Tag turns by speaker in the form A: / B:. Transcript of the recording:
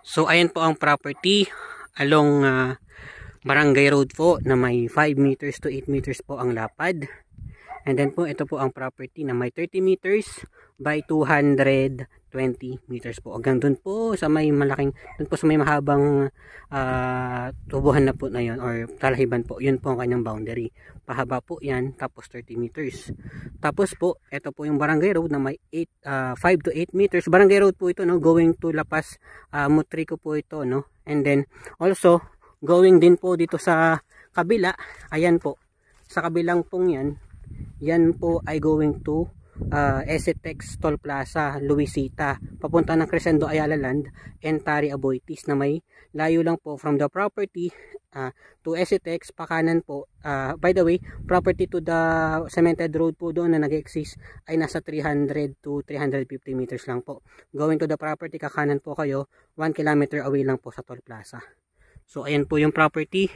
A: So ayan po ang property along Barangay Road po na may 5 meters to 8 meters po ang lapad. And then po ito po ang property na may 30 meters by 220 meters po. Hanggang dun po sa may malaking, dun po sa may mahabang tubuhan na po na yun or talahiban po. Yun po ang kanyang boundary. Pahaba po yan, tapos 30 meters. Tapos po, ito po yung Barangay Road na may 5 to 8 meters. Barangay Road po ito, no, going to Lapas, Mutrico po ito, no. And then also going din po dito sa kabila, ayan po. Sa kabilang pong yan po ay going to Esitex Toll Plaza, Luisita, papunta ng Crescendo Ayala Land and Tari Aboitiz na may layo lang po from the property to Esitex, pakanan po. By the way, property to the cemented road po doon na nag-exist ay nasa 300 to 350 meters lang po. Going to the property, kakanan po kayo, 1 kilometer away lang po sa Toll Plaza. So ayan po yung property.